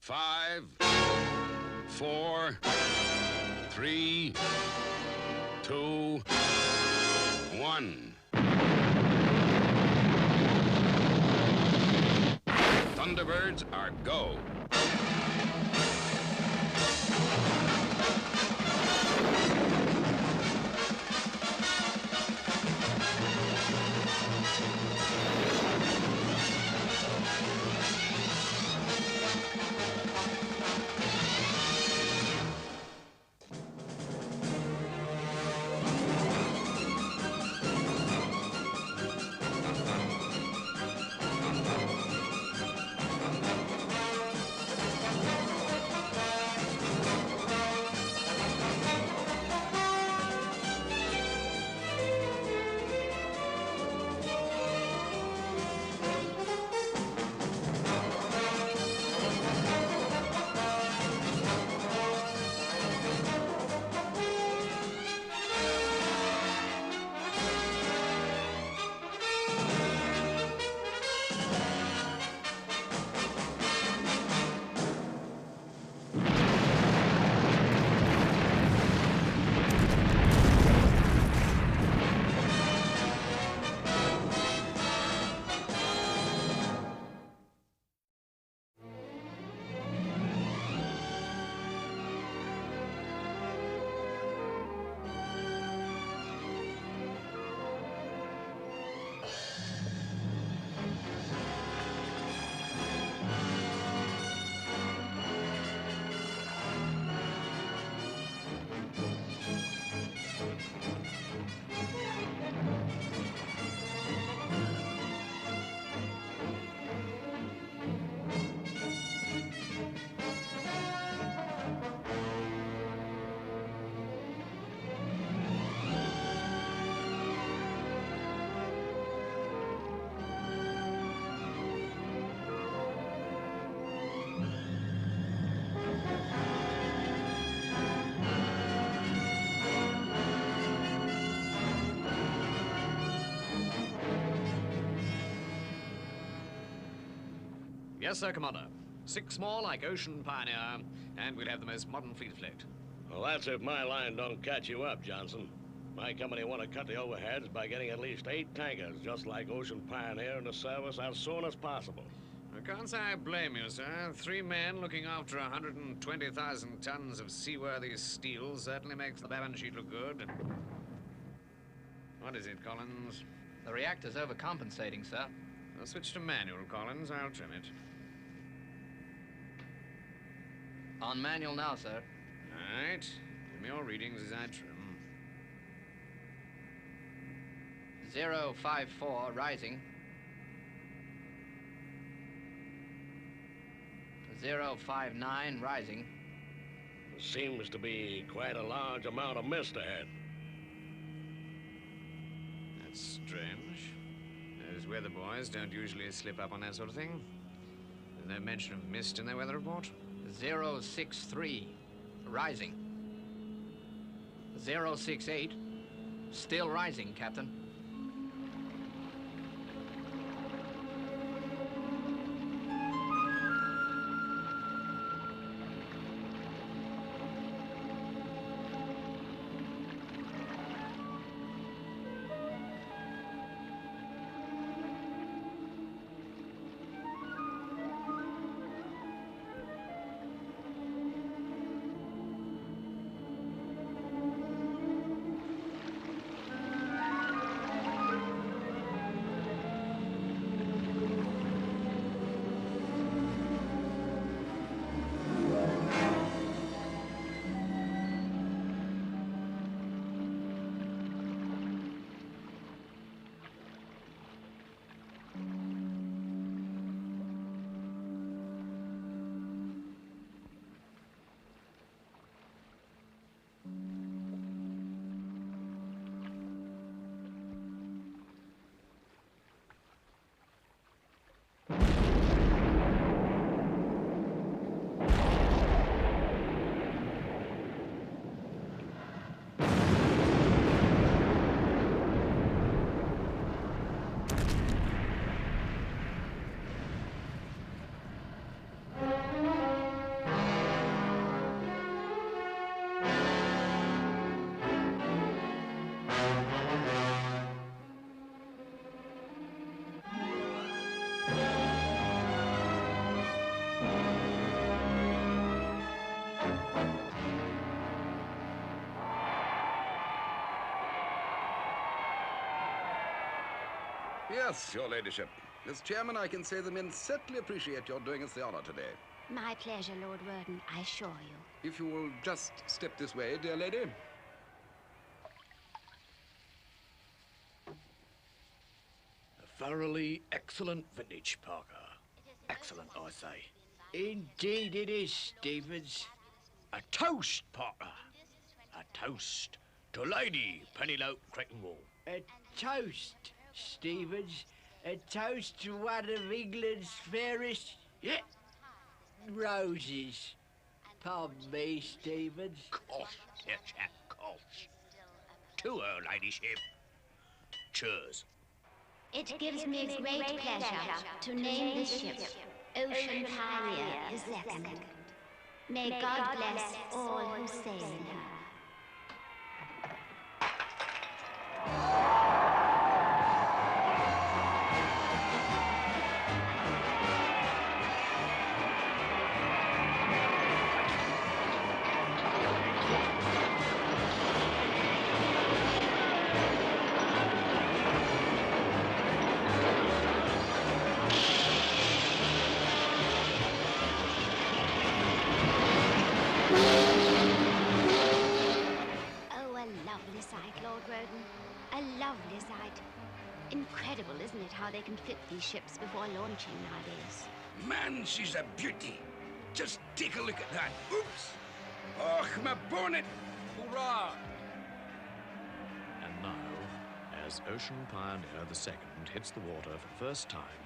5, 4, 3, 2, 1. Thunderbirds are go. Yes, sir, Commander. 6 more like Ocean Pioneer, and we'll have the most modern fleet afloat. Well, that's if my line don't catch you up, Johnson. My company want to cut the overheads by getting at least 8 tankers, just like Ocean Pioneer, into service as soon as possible. I can't say I blame you, sir. 3 men looking after 120,000 tons of seaworthy steel certainly makes the balance sheet look good. What is it, Collins? The reactor's overcompensating, sir. I'll switch to manual, Collins. I'll trim it. On manual now, sir. All right. Give me your readings as I trim. 054, rising. 059, rising. There seems to be quite a large amount of mist ahead. That's strange. Those weather boys don't usually slip up on that sort of thing. There's no mention of mist in their weather report. 063, rising. 068, still rising, Captain. Yes, your ladyship. As chairman, I can say the men certainly appreciate your doing us the honor today. My pleasure, Lord Worden, I assure you. If you will just step this way, dear lady. A thoroughly excellent vintage, Parker. Excellent, I say. Indeed it is, Stevens. A toast, Parker. A toast to Lady Penelope Creighton-Wall. A toast, Stevens. A toast to one of England's fairest roses. Pardon me, Stevens. Course, dear chap, course. To her ladyship. Cheers. It gives me great pleasure to name this ship Ocean Pioneer II. May God bless all who sail in her. Incredible, isn't it, how they can fit these ships before launching nowadays? Man, she's a beauty. Just take a look at that. Oops! Oh, my bonnet! Hurrah! And now, as Ocean Pioneer II hits the water for the first time,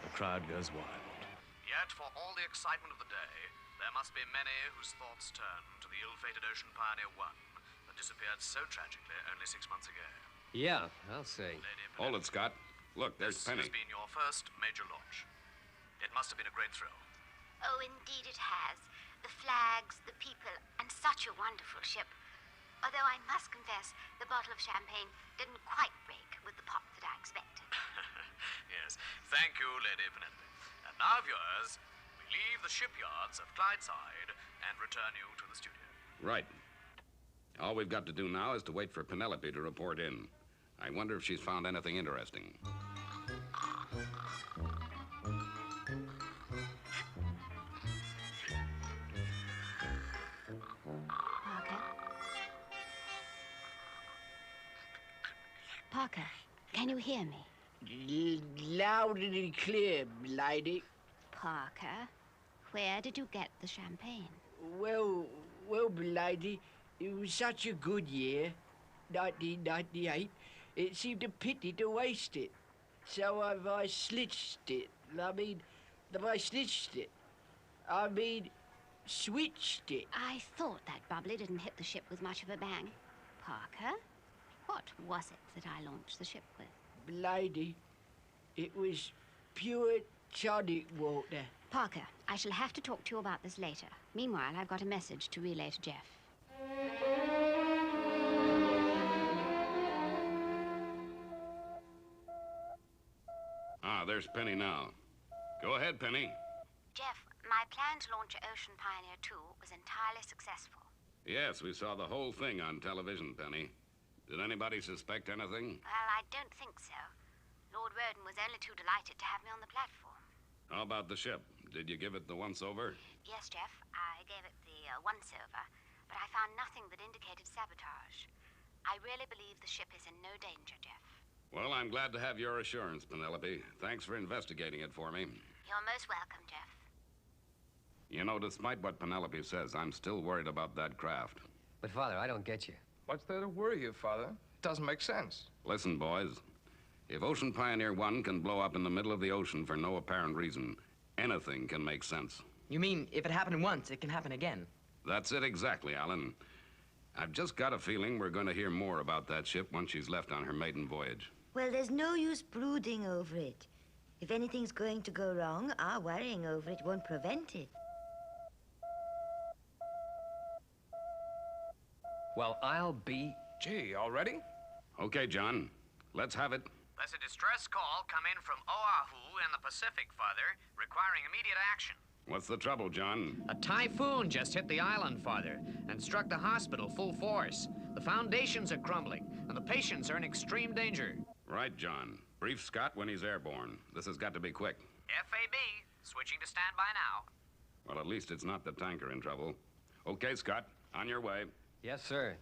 the crowd goes wild. Yet, for all the excitement of the day, there must be many whose thoughts turn to the ill-fated Ocean Pioneer 1 that disappeared so tragically only 6 months ago. Yeah, I'll say. Hold it, Scott. Look, there's Penny. This has been your first major launch. It must have been a great thrill. Oh, indeed it has. The flags, the people, and such a wonderful ship. Although I must confess, the bottle of champagne didn't quite break with the pop that I expected. Yes. Thank you, Lady Penelope. And now, viewers, we leave the shipyards of Clydeside and return you to the studio. Right. All we've got to do now is to wait for Penelope to report in. I wonder if she's found anything interesting. Parker? Parker, can you hear me? Loud and clear, lady. Parker, where did you get the champagne? Well, lady, it was such a good year, 1998. It seemed a pity to waste it. So I slitched it. Switched it. I thought that bubbly didn't hit the ship with much of a bang. Parker, what was it that I launched the ship with? Lady, it was pure tonic water. Parker, I shall have to talk to you about this later. Meanwhile, I've got a message to relay to Jeff. Ah, there's Penny now. Go ahead, Penny. Jeff, my plan to launch Ocean Pioneer 2 was entirely successful. Yes, we saw the whole thing on television, Penny. Did anybody suspect anything? Well, I don't think so. Lord Roden was only too delighted to have me on the platform. How about the ship? Did you give it the once-over? Yes, Jeff, I gave it the once-over, but I found nothing that indicated sabotage. I really believe the ship is in no danger, Jeff. Well, I'm glad to have your assurance, Penelope. Thanks for investigating it for me. You're most welcome, Jeff. You know, despite what Penelope says, I'm still worried about that craft. But, Father, I don't get you. What's there to worry you, Father? It doesn't make sense. Listen, boys. If Ocean Pioneer 1 can blow up in the middle of the ocean for no apparent reason, anything can make sense. You mean if it happened once, it can happen again? That's it exactly, Alan. I've just got a feeling we're going to hear more about that ship once she's left on her maiden voyage. Well, there's no use brooding over it. If anything's going to go wrong, our worrying over it won't prevent it. Well, I'll be... Gee, already? Okay, John. Let's have it. There's a distress call come in from Oahu in the Pacific, Father, requiring immediate action. What's the trouble, John? A typhoon just hit the island, Father, and struck the hospital full force. The foundations are crumbling, and the patients are in extreme danger. Right, John. Brief Scott when he's airborne. This has got to be quick. FAB, switching to standby now. Well, at least it's not the tanker in trouble. Okay, Scott, on your way. Yes, sir.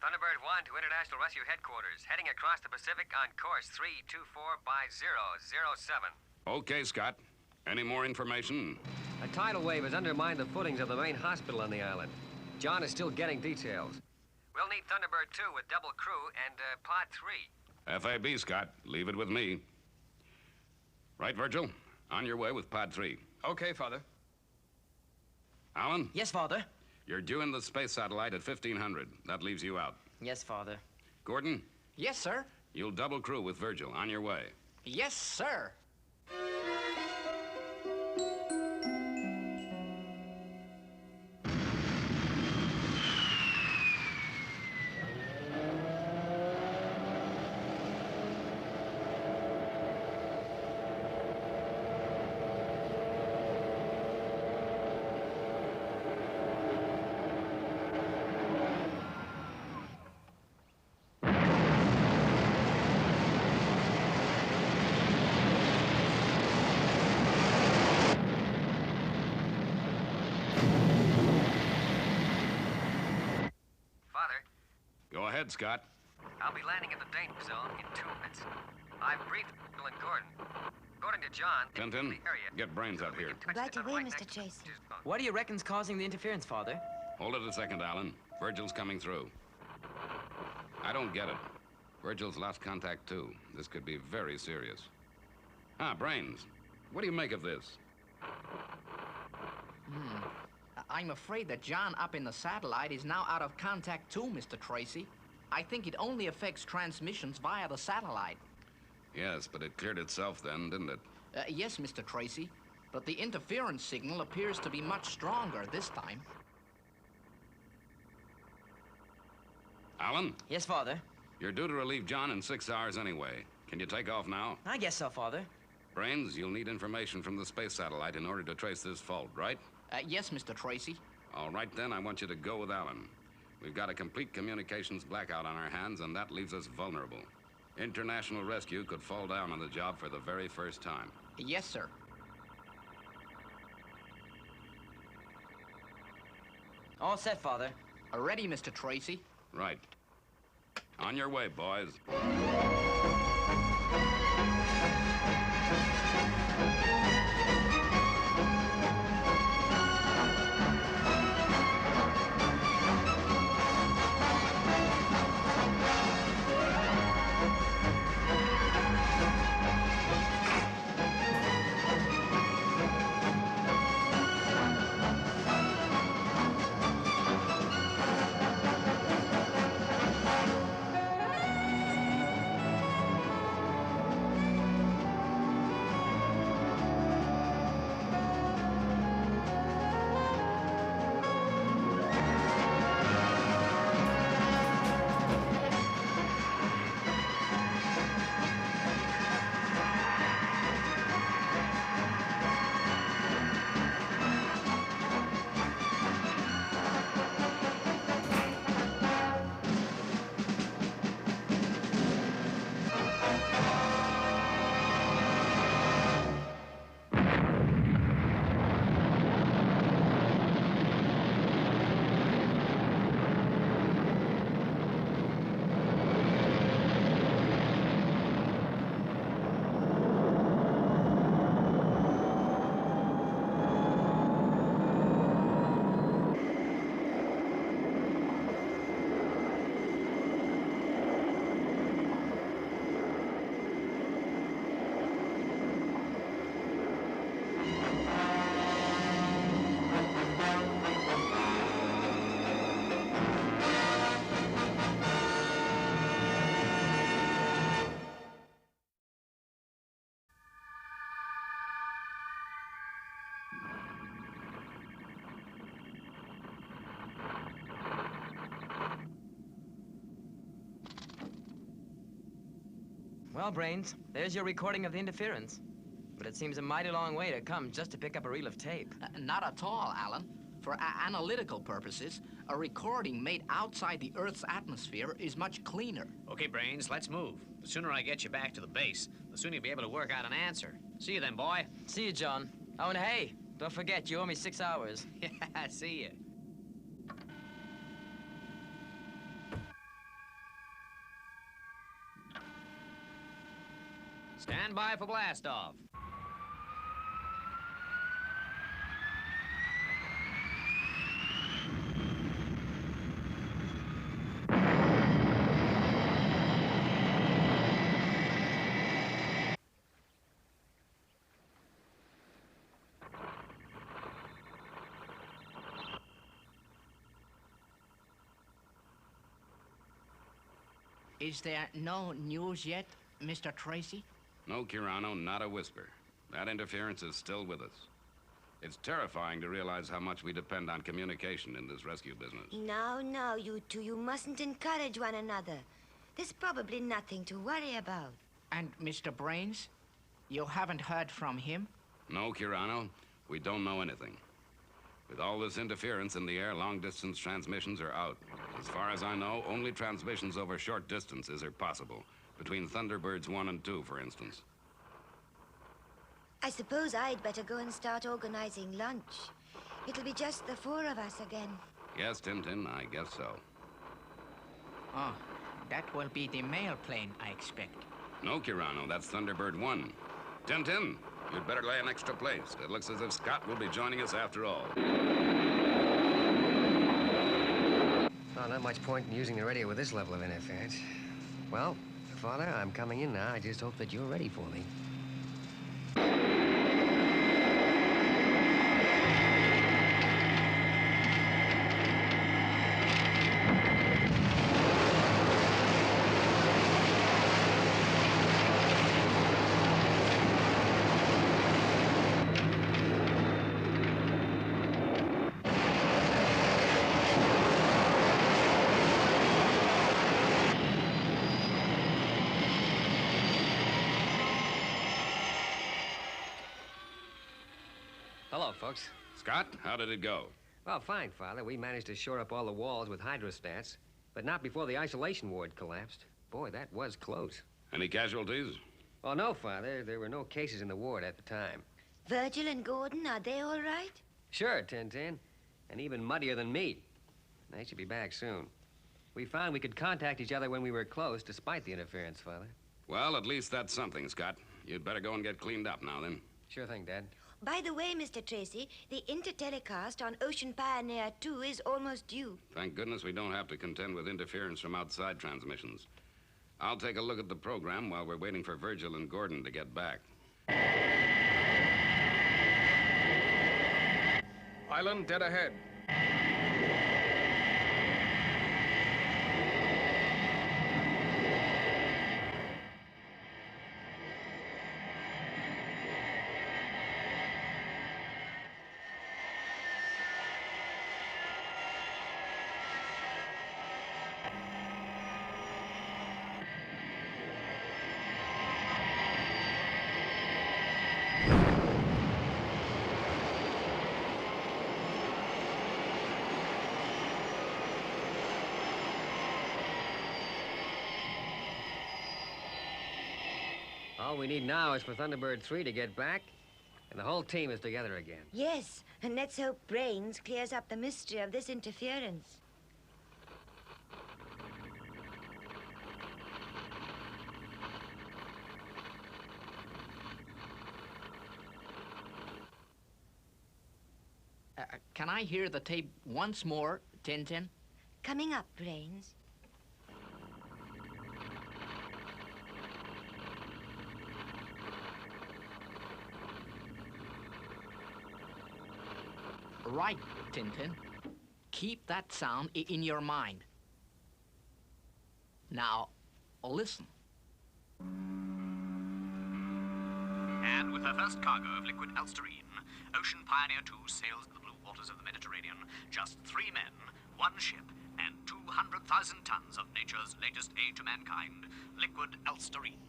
Thunderbird 1 to International Rescue Headquarters, heading across the Pacific on course 324 by 007. Okay, Scott. Any more information? A tidal wave has undermined the footings of the main hospital on the island. John is still getting details. We'll need Thunderbird 2 with double crew and Pod 3. FAB, Scott. Leave it with me. Right, Virgil? On your way with Pod 3. Okay, Father. Alan? Yes, Father. You're due in the space satellite at 1500. That leaves you out. Yes, Father. Gordon? Yes, sir. You'll double crew with Virgil. On your way. Yes, sir. Father, Go ahead, Scott. I'll be landing at the danger zone in 2 minutes. I've briefed Bill and Gordon. According to John, Tintin, the area... get Brains up here. Right away, Mr. Tracy. What do you reckon's causing the interference, Father? Hold it a second, Alan. Virgil's coming through. I don't get it. Virgil's lost contact, too. This could be very serious. Brains. What do you make of this? I'm afraid that John up in the satellite is now out of contact too, Mr. Tracy. I think it only affects transmissions via the satellite. Yes, but it cleared itself then, didn't it? Yes, Mr. Tracy. But the interference signal appears to be much stronger this time. Alan, Yes, Father. you're due to relieve John in 6 hours anyway. Can you take off now? I guess so, Father. Brains, you'll need information from the space satellite in order to trace this fault, right? Yes, Mr. Tracy. All right, then, I want you to go with Alan. We've got a complete communications blackout on our hands, and that leaves us vulnerable. International Rescue could fall down on the job for the very first time. Yes, sir. All set, Father. Ready, Mr. Tracy. Right. On your way, boys. Well, Brains, there's your recording of the interference. But it seems a mighty long way to come just to pick up a reel of tape. Not at all, Alan. For analytical purposes, a recording made outside the Earth's atmosphere is much cleaner. Okay, Brains, let's move. The sooner I get you back to the base, the sooner you'll be able to work out an answer. See you then, boy. See you, John. Oh, and hey, don't forget, you owe me 6 hours. Yeah, see you. Stand by for blastoff. Is there no news yet, Mr. Tracy? No, Kirano, not a whisper. That interference is still with us. It's terrifying to realize how much we depend on communication in this rescue business. Now, you two, you mustn't encourage one another. There's probably nothing to worry about. And Mr. Brains? You haven't heard from him? No, Kirano, we don't know anything. With all this interference in the air, long-distance transmissions are out. As far as I know, only transmissions over short distances are possible. Between Thunderbirds 1 and 2, for instance. I suppose I'd better go and start organizing lunch. It'll be just the 4 of us again. Yes, Tintin, I guess so. Oh, that will be the mail plane, I expect. No, Kirano, that's Thunderbird 1. Tintin, you'd better lay an extra place. It looks as if Scott will be joining us after all. Well, not much point in using the radio with this level of interference. Well, Father, I'm coming in now. I just hope that you're ready for me. Hello, folks. Scott, how did it go? Well, fine, Father. We managed to shore up all the walls with hydrostats, but not before the isolation ward collapsed. Boy, that was close. Any casualties? Well, no, Father. There were no cases in the ward at the time. Virgil and Gordon, are they all right? Sure, Tintin. And even muddier than me. They should be back soon. We found we could contact each other when we were close, despite the interference, Father. Well, at least that's something, Scott. You'd better go and get cleaned up now, then. Sure thing, Dad. By the way, Mr. Tracy, the intertelecast on Ocean Pioneer 2 is almost due. Thank goodness we don't have to contend with interference from outside transmissions. I'll take a look at the program while we're waiting for Virgil and Gordon to get back. Island dead ahead. All we need now is for Thunderbird 3 to get back, and the whole team is together again. Yes, and let's hope Brains clears up the mystery of this interference. Can I hear the tape once more, Tintin? Coming up, Brains. Right, Tintin. Keep that sound in your mind. Now, listen. And with her first cargo of liquid Alsterine, Ocean Pioneer 2 sails the blue waters of the Mediterranean. Just 3 men, 1 ship, and 200,000 tons of nature's latest aid to mankind, liquid Alsterine.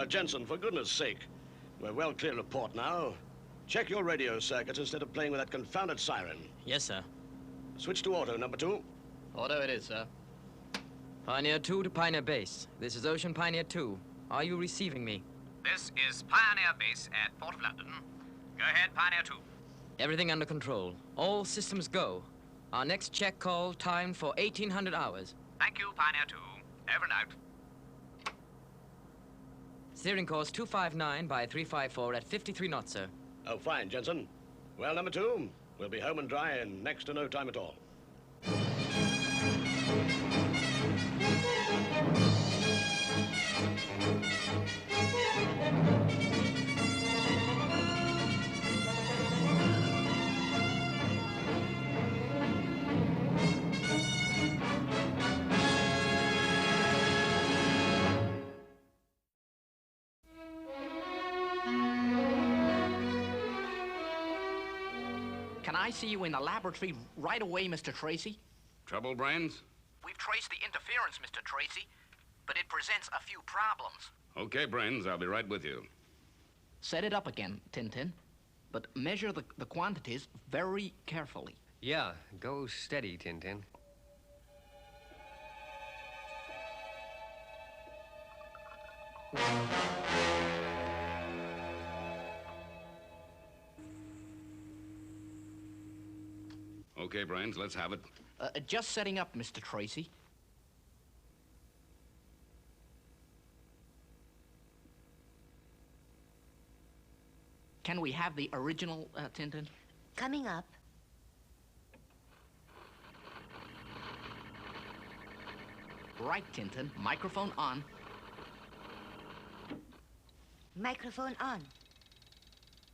Jensen, for goodness sake, we're well clear of port now. Check your radio circuits instead of playing with that confounded siren. Yes, sir. Switch to auto, number 2. Auto it is, sir. Pioneer 2 to Pioneer Base. This is Ocean Pioneer 2. Are you receiving me? This is Pioneer Base at Port of London. Go ahead, Pioneer 2. Everything under control. All systems go. Our next check call timed for 1800 hours. Thank you, Pioneer 2. Over and out. Steering course 259 by 354 at 53 knots, sir. Oh, fine, Jensen. Well, number 2, we'll be home and dry in next to no time at all. Can I see you in the laboratory right away, Mr. Tracy? Trouble, Brains? We've traced the interference, Mr. Tracy, but it presents a few problems. Okay, Brains, I'll be right with you. Set it up again, Tintin, but measure the quantities very carefully. Yeah, go steady, Tintin. Okay, Brains, let's have it. Just setting up, Mr. Tracy. Can we have the original, Tintin? Coming up. Right, Tintin. Microphone on. Microphone on.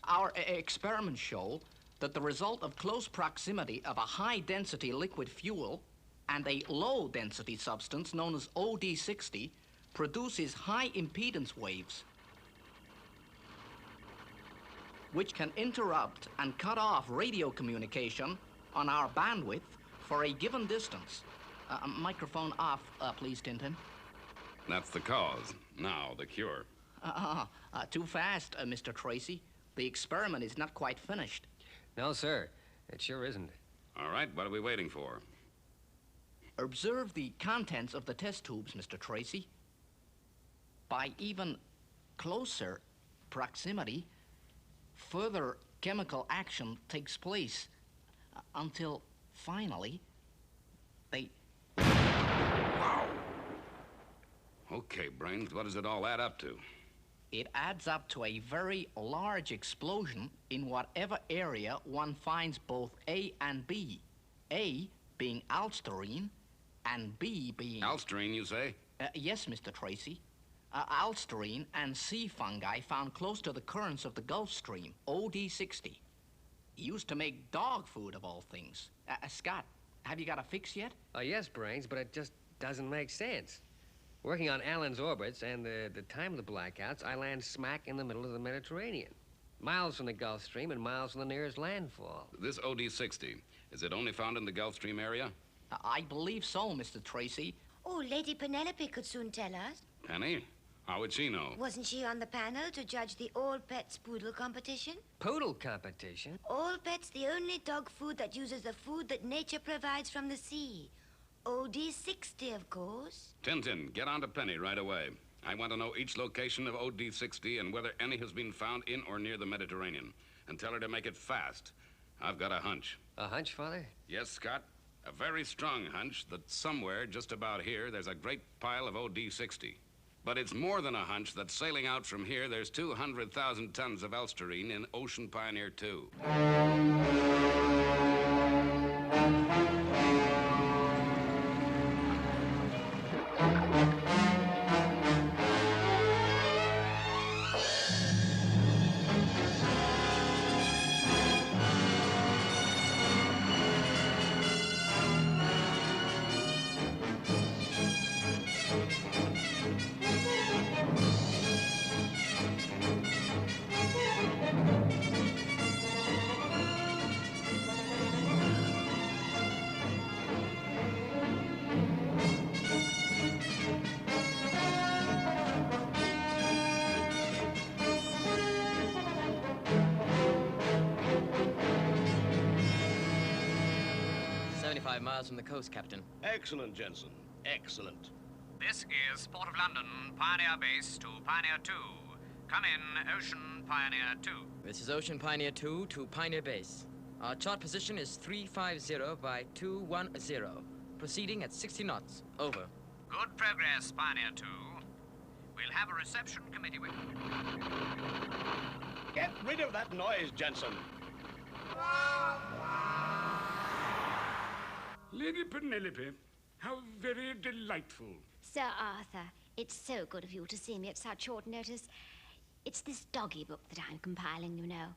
Our experiments show that the result of close proximity of a high-density liquid fuel and a low-density substance known as OD60 produces high impedance waves, which can interrupt and cut off radio communication on our bandwidth for a given distance. Microphone off, please, Tintin. That's the cause. Now, the cure. Too fast, Mr. Tracy. The experiment is not quite finished. No, sir. It sure isn't. All right, what are we waiting for? Observe the contents of the test tubes, Mr. Tracy. By even closer proximity, further chemical action takes place until finally they... Wow! Okay, Brains, what does it all add up to? It adds up to a very large explosion in whatever area one finds both A and B. A being alsterine and B being... Alsterine, you say? Yes, Mr. Tracy. Alsterine and sea fungi found close to the currents of the Gulf Stream, OD60. Used to make dog food, of all things. Scott, have you got a fix yet? Yes, Brains, but it just doesn't make sense. Working on Allen's orbits and the time of the blackouts, I land smack in the middle of the Mediterranean. Miles from the Gulf Stream and miles from the nearest landfall. This OD60, is it only found in the Gulf Stream area? I believe so, Mr. Tracy. Oh, Lady Penelope could soon tell us. Penny? How would she know? Wasn't she on the panel to judge the All Pets Poodle competition? Poodle competition? All Pets, the only dog food that uses the food that nature provides from the sea. OD60, of course. Tintin, get on to Penny right away. I want to know each location of OD60 and whether any has been found in or near the Mediterranean. And tell her to make it fast. I've got a hunch. A hunch, Father? Yes, Scott. A very strong hunch that somewhere just about here there's a great pile of OD60. But it's more than a hunch that sailing out from here there's 200,000 tons of Elsterine in Ocean Pioneer 2. 5 miles from the coast, Captain. Excellent, Jensen. Excellent. This is Port of London, Pioneer Base to Pioneer 2. Come in, Ocean Pioneer 2. This is Ocean Pioneer 2 to Pioneer Base. Our chart position is 350 by 210. Proceeding at 60 knots. Over. Good progress, Pioneer 2. We'll have a reception committee with you. Get rid of that noise, Jensen. Lady Penelope, how very delightful. Sir Arthur, it's so good of you to see me at such short notice. It's this doggy book that I'm compiling, you know.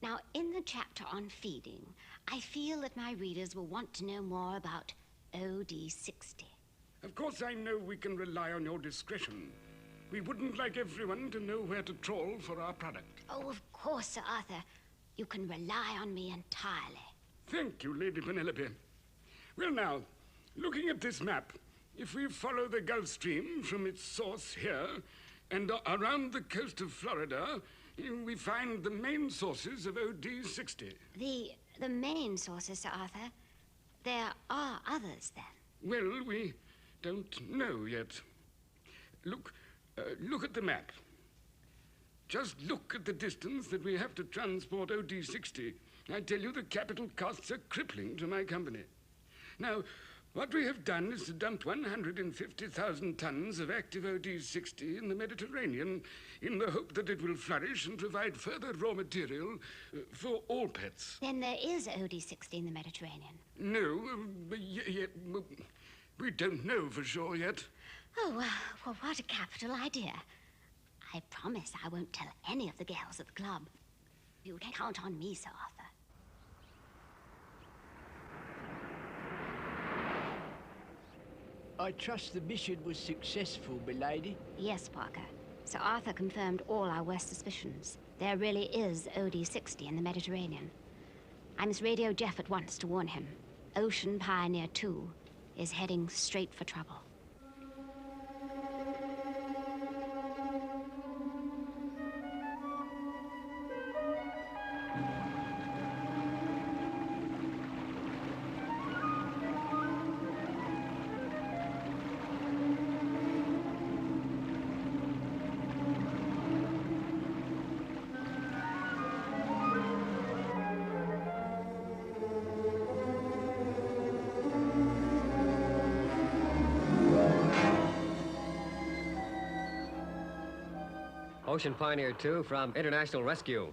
Now, in the chapter on feeding, I feel that my readers will want to know more about OD60. Of course, I know we can rely on your discretion. We wouldn't like everyone to know where to trawl for our product. Oh, of course, Sir Arthur. You can rely on me entirely. Thank you, Lady Penelope. Well, now, looking at this map, if we follow the Gulf Stream from its source here and around the coast of Florida, we find the main sources of OD60. The main sources, Sir Arthur? There are others, then? Well, we don't know yet. Look at the map. Just look at the distance that we have to transport OD60. I tell you, the capital costs are crippling to my company. Now, what we have done is to dump 150,000 tons of active OD60 in the Mediterranean in the hope that it will flourish and provide further raw material for all pets. Then there is OD60 in the Mediterranean? No, we don't know for sure yet. Oh, well, what a capital idea. I promise I won't tell any of the girls at the club. You can count on me, Sir Arthur. I trust the mission was successful, milady. Yes, Parker. Sir Arthur confirmed all our worst suspicions. There really is OD60 in the Mediterranean. I must radio Jeff at once to warn him. Ocean Pioneer 2 is heading straight for trouble. Ocean Pioneer 2 from International Rescue.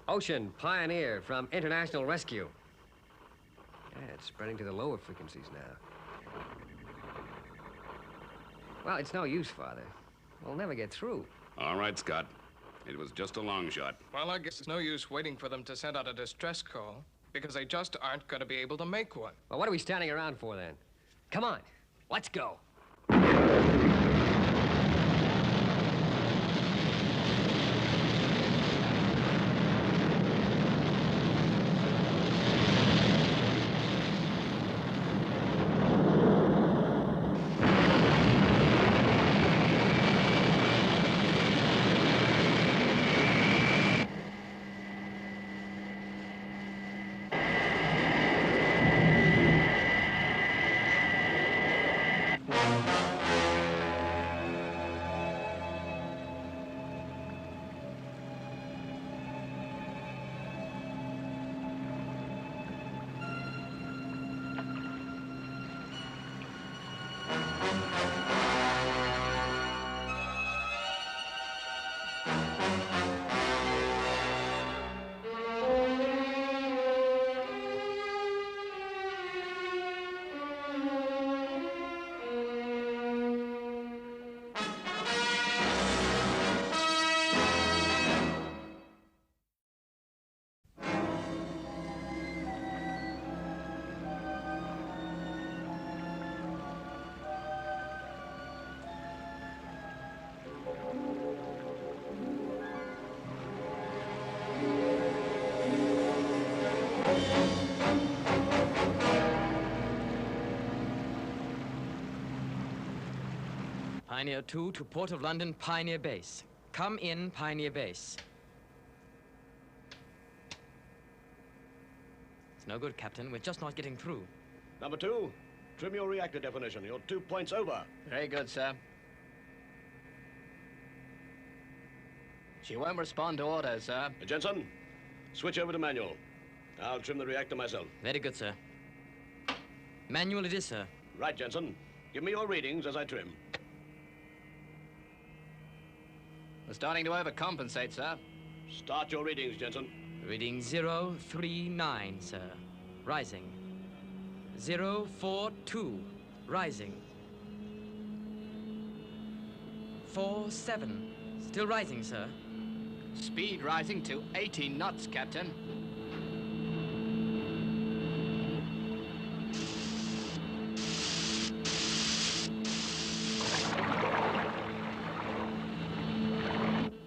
Ocean Pioneer from International Rescue. Yeah, it's spreading to the lower frequencies now. Well, it's no use, Father. We'll never get through. All right, Scott. It was just a long shot. Well, I guess it's no use waiting for them to send out a distress call, because they just aren't going to be able to make one. Well, what are we standing around for, then? Come on, let's go. Pioneer 2 to Port of London, Pioneer Base. Come in, Pioneer Base. It's no good, Captain. We're just not getting through. Number 2, trim your reactor definition. You're 2 points over. Very good, sir. She won't respond to orders, sir. Jensen, switch over to manual. I'll trim the reactor myself. Very good, sir. Manual it is, sir. Right, Jensen. Give me your readings as I trim. We're starting to overcompensate, sir. Start your readings, Jensen. Reading 039, sir. Rising. 042. Rising. 47. Still rising, sir. Speed rising to 80 knots, Captain.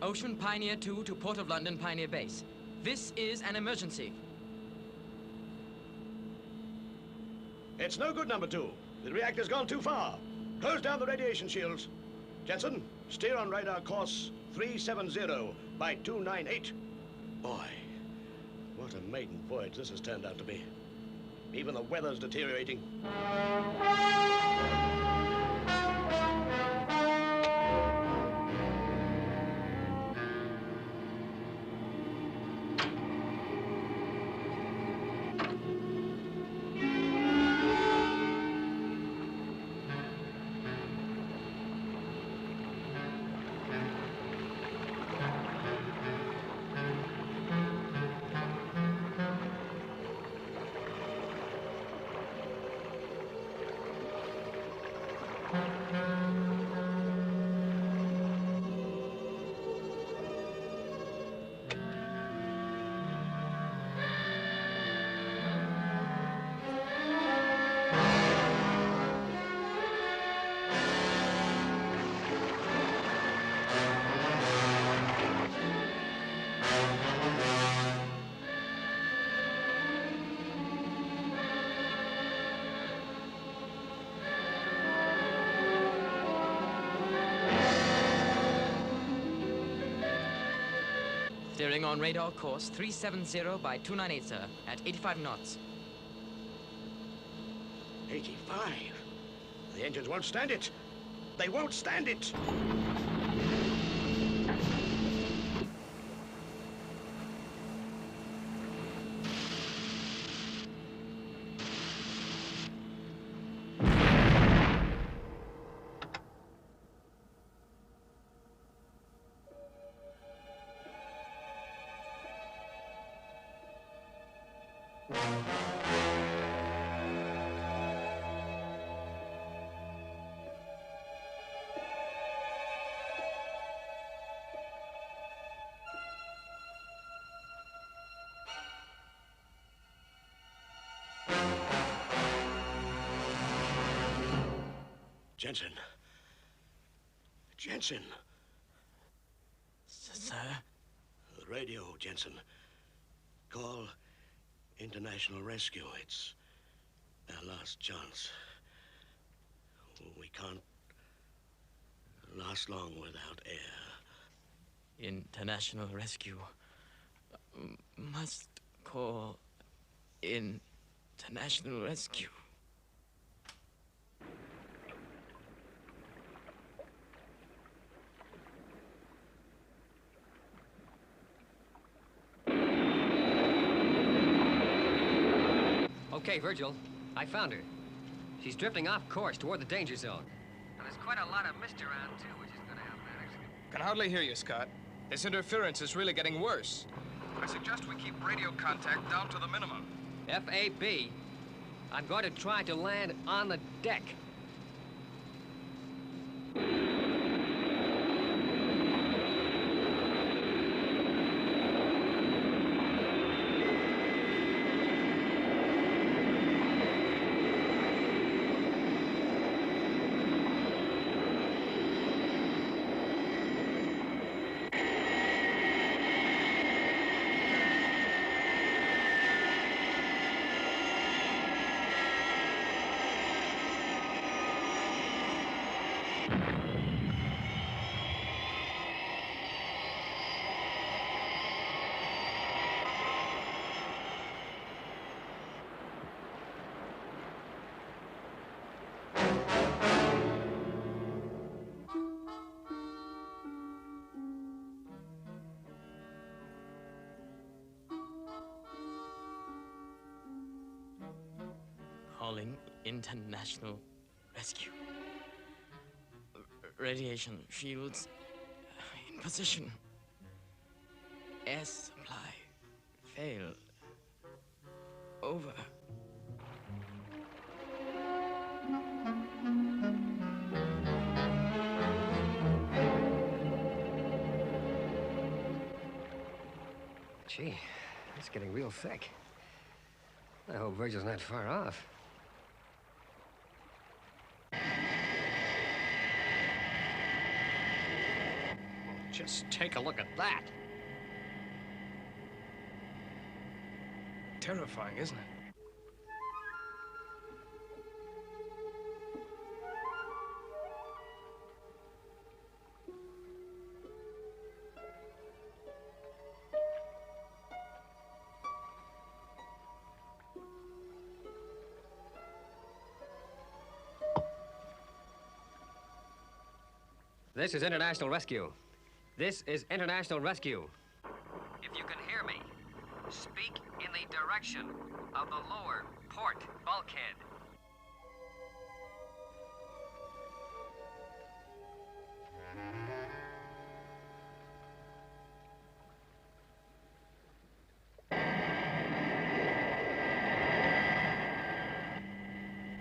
Ocean Pioneer 2 to Port of London Pioneer Base. This is an emergency. It's no good, number 2. The reactor's gone too far. Close down the radiation shields. Jensen, steer on radar course 370 by 298. Boy, what a maiden voyage this has turned out to be. Even the weather's deteriorating. Steering on radar course 370 by 298, sir, at 85 knots. 85? The engines won't stand it. They won't stand it. Jensen. Jensen. Sir? The radio, Jensen. Call International Rescue. It's our last chance. We can't last long without air. International Rescue. Must call International Rescue. Okay, Virgil. I found her. She's drifting off course toward the danger zone. And there's quite a lot of mist around, too, which is going to help that accident. Can hardly hear you, Scott. This interference is really getting worse. I suggest we keep radio contact down to the minimum. FAB. I'm going to try to land on the deck. International Rescue. Radiation shields in position. Air supply failed. Over. Gee, it's getting real thick. I hope Virgil's not far off. Just take a look at that. Terrifying, isn't it? This is International Rescue. This is International Rescue. If you can hear me, speak in the direction of the lower port bulkhead.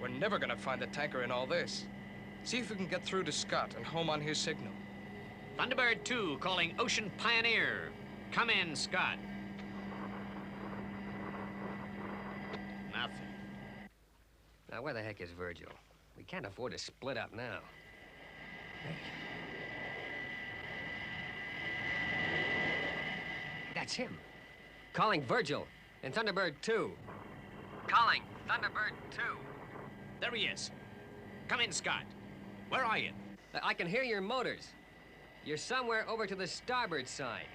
We're never gonna find the tanker in all this. See if we can get through to Scott and home on his signal. Thunderbird 2 calling Ocean Pioneer. Come in, Scott. Nothing. Now, where the heck is Virgil? We can't afford to split up now. Hey. That's him. Calling Virgil in Thunderbird 2. Calling Thunderbird 2. There he is. Come in, Scott. Where are you? I can hear your motors. You're somewhere over to the starboard side.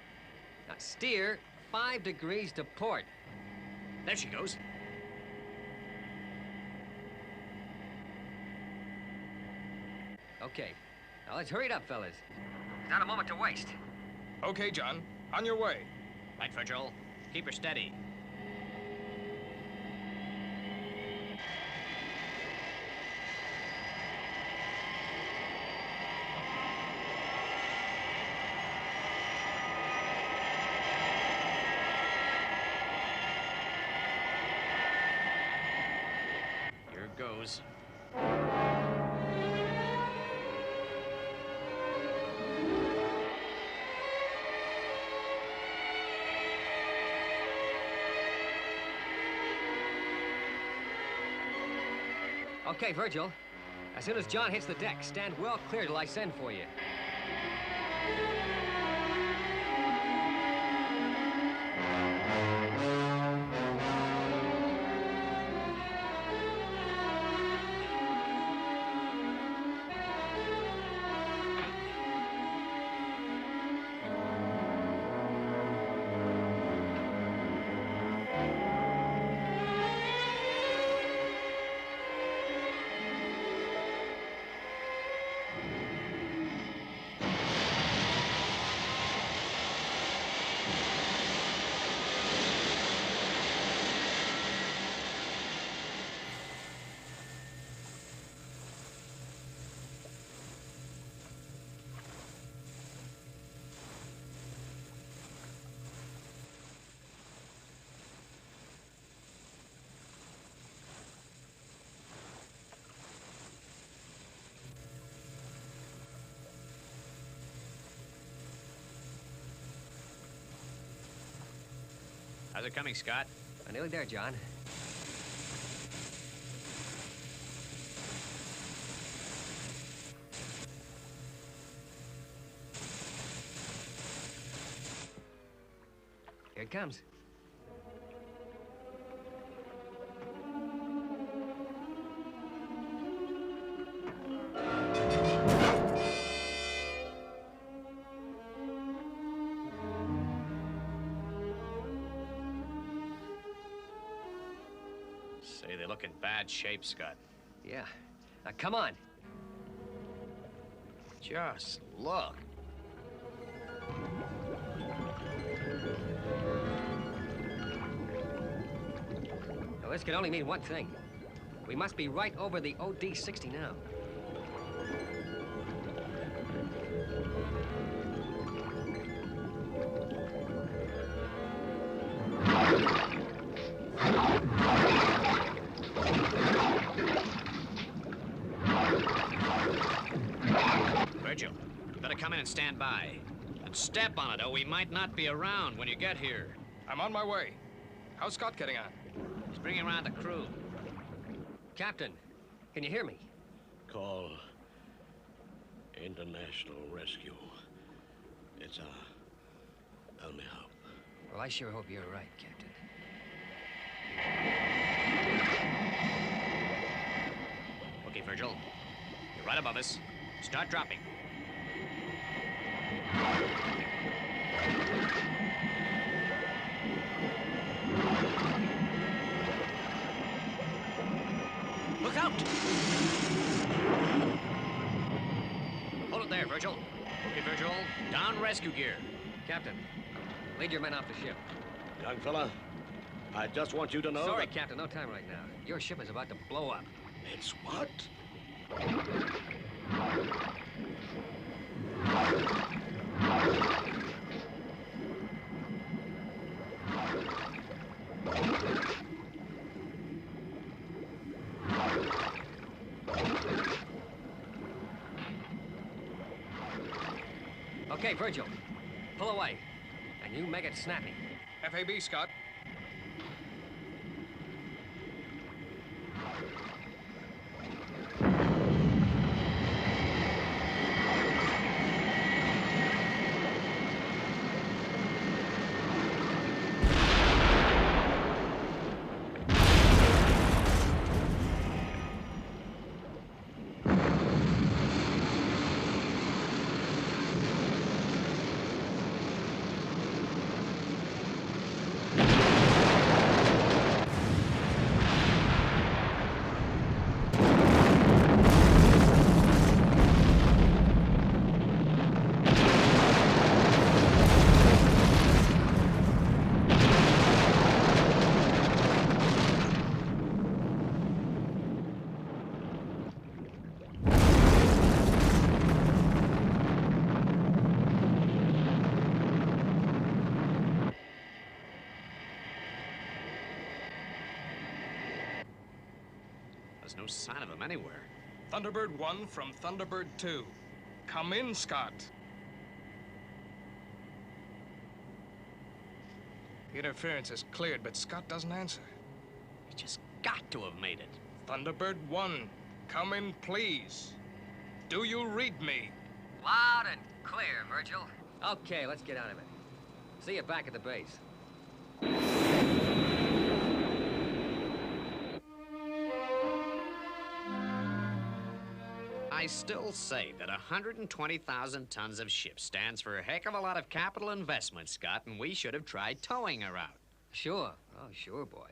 Now, steer 5 degrees to port. There she goes. Okay. Now, let's hurry it up, fellas. Not a moment to waste. Okay, John. On your way. Right, Virgil. Keep her steady. Here goes. Okay, Virgil. As soon as John hits the deck, stand well clear till I send for you. How's it coming, Scott? I'm nearly there, John. Here it comes. Say, they look in bad shape, Scott. Yeah. Now, come on. Just look. Now, this can only mean one thing. We must be right over the OD-60 now. Virgil, you better come in and stand by. And step on it, or we might not be around when you get here. I'm on my way. How's Scott getting on? He's bringing around the crew. Captain, can you hear me? Call International Rescue. It's our only hope. Well, I sure hope you're right, Captain. Okay, Virgil. You're right above us. Start dropping. Look out! Hold it there, Virgil. Okay, Virgil. Down rescue gear. Captain, lead your men off the ship. Young fella, I just want you to know Sorry, that... Captain, no time right now. Your ship is about to blow up. It's what? Okay, Virgil, pull away. And you make it snappy. FAB, Scott. There's no sign of him anywhere. Thunderbird 1 from Thunderbird 2. Come in, Scott. The interference is cleared, but Scott doesn't answer. He just got to have made it. Thunderbird 1, come in, please. Do you read me? Loud and clear, Virgil. Okay, let's get out of it. See you back at the base. I still say that 120,000 tons of ship stands for a heck of a lot of capital investment, Scott, and we should have tried towing her out. Sure. Oh, sure, boy.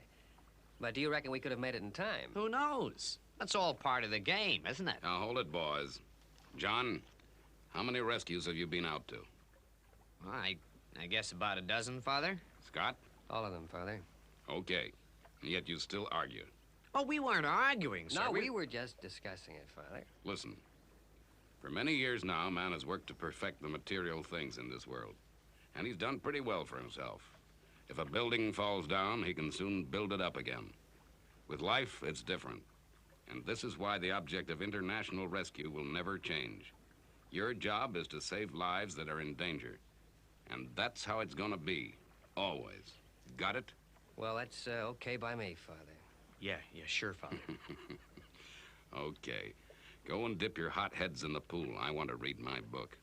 But do you reckon we could have made it in time? Who knows? That's all part of the game, isn't it? Now, hold it, boys. John, how many rescues have you been out to? Well, I guess about a dozen, Father. Scott? All of them, Father. Okay. And yet you still argue. Oh, we weren't arguing, sir. No, we were just discussing it, Father. Listen. For many years now, man has worked to perfect the material things in this world. And he's done pretty well for himself. If a building falls down, he can soon build it up again. With life, it's different. And this is why the object of international rescue will never change. Your job is to save lives that are in danger. And that's how it's gonna be. Always. Got it? Well, that's okay by me, Father. Yeah, sure, Father. Okay. Go and dip your hot heads in the pool. I want to read my book.